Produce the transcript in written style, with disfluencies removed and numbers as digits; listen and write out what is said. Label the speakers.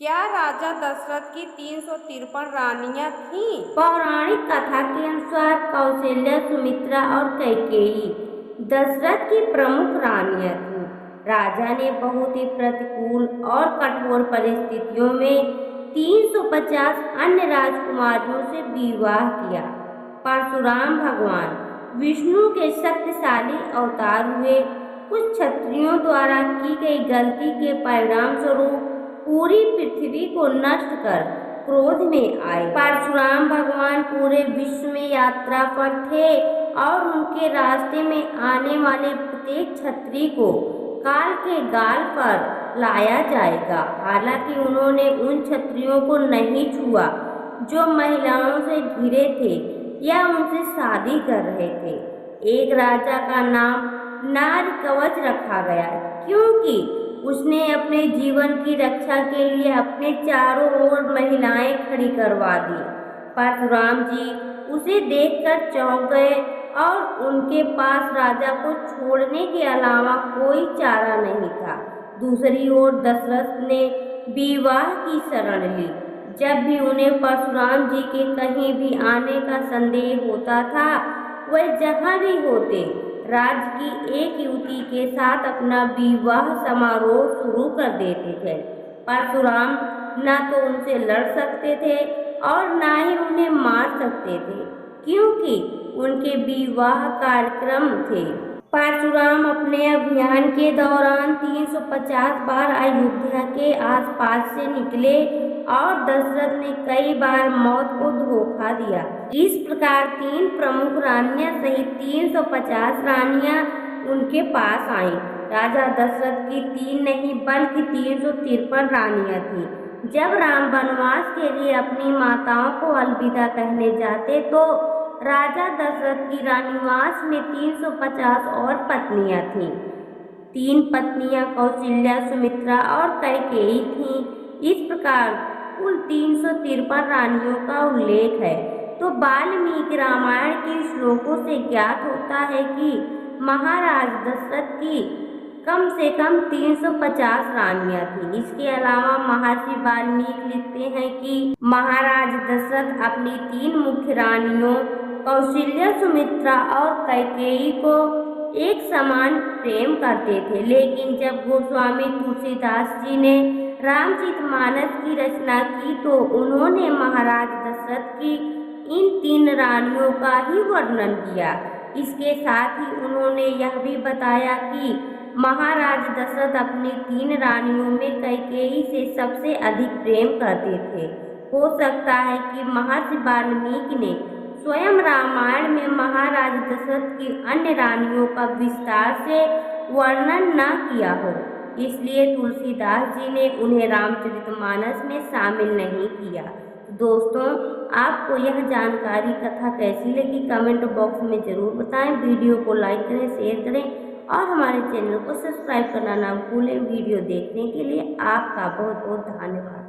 Speaker 1: क्या राजा दशरथ की 353 रानियां थीं?
Speaker 2: पौराणिक कथा के अनुसार कौशल्या, सुमित्रा और कैकेयी दशरथ की प्रमुख रानियां थीं। राजा ने बहुत ही प्रतिकूल और कठोर परिस्थितियों में 350 अन्य राजकुमारियों से विवाह किया। परशुराम भगवान विष्णु के शक्तिशाली अवतार हुए। कुछ क्षत्रियों द्वारा की गई गलती के परिणाम स्वरूप पूरी पृथ्वी को नष्ट कर क्रोध में आए। परशुराम भगवान पूरे विश्व में यात्रा पर थे और उनके रास्ते में आने वाले प्रत्येक क्षत्रिय को काल के गाल पर लाया जाएगा। हालांकि उन्होंने उन क्षत्रियों को नहीं छुआ जो महिलाओं से घिरे थे या उनसे शादी कर रहे थे। एक राजा का नाम नारी कवच रखा गया क्योंकि उसने अपने जीवन की रक्षा के लिए अपने चारों ओर महिलाएं खड़ी करवा दी। परशुराम जी उसे देखकर चौंक गए और उनके पास राजा को छोड़ने के अलावा कोई चारा नहीं था। दूसरी ओर दशरथ ने विवाह की शरण ली। जब भी उन्हें परशुराम जी के कहीं भी आने का संदेह होता था, वह जहाँ भी होते राज्य की एक युवती के साथ अपना विवाह समारोह शुरू कर देते थे। परशुराम न तो उनसे लड़ सकते थे और न ही उन्हें मार सकते थे क्योंकि उनके विवाह कार्यक्रम थे। परशुराम अपने अभियान के दौरान 350 बार अयोध्या के आसपास से निकले और दशरथ ने कई बार मौत को धोखा दिया। इस प्रकार 3 प्रमुख रानियां सहित 350 रानियां उनके पास आईं। राजा दशरथ की 3 नहीं बल्कि 353 रानियां थीं। जब राम वनवास के लिए अपनी माताओं को अलविदा कहने जाते तो राजा दशरथ की रानीवास में 350 और पत्नियां थीं। 3 पत्नियां कौशल्या, सुमित्रा और कैकेयी थीं। इस प्रकार कुल 353 रानियों का उल्लेख है। तो वाल्मीकि रामायण के श्लोकों से ज्ञात होता है कि महाराज दशरथ की कम से कम 350 रानियां थीं। इसके अलावा महर्षि वाल्मीकि लिखते हैं कि महाराज दशरथ अपनी 3 मुख्य रानियों कौशल्या, सुमित्रा और कैकेयी को एक समान प्रेम करते थे। लेकिन जब गोस्वामी तुलसीदास जी ने रामचरितमानस की रचना की तो उन्होंने महाराज दशरथ की इन 3 रानियों का ही वर्णन किया। इसके साथ ही उन्होंने यह भी बताया कि महाराज दशरथ अपनी 3 रानियों में कैकेयी से सबसे अधिक प्रेम करते थे। हो सकता है कि महर्षि वाल्मीकि ने स्वयं रामायण में महाराज दशरथ की अन्य रानियों का विस्तार से वर्णन न किया हो, इसलिए तुलसीदास जी ने उन्हें रामचरितमानस में शामिल नहीं किया। दोस्तों, आपको यह जानकारी कथा कैसी लगी कमेंट बॉक्स में ज़रूर बताएं। वीडियो को लाइक करें, शेयर करें और हमारे चैनल को सब्सक्राइब करना ना भूलें। वीडियो देखने के लिए आपका बहुत बहुत धन्यवाद।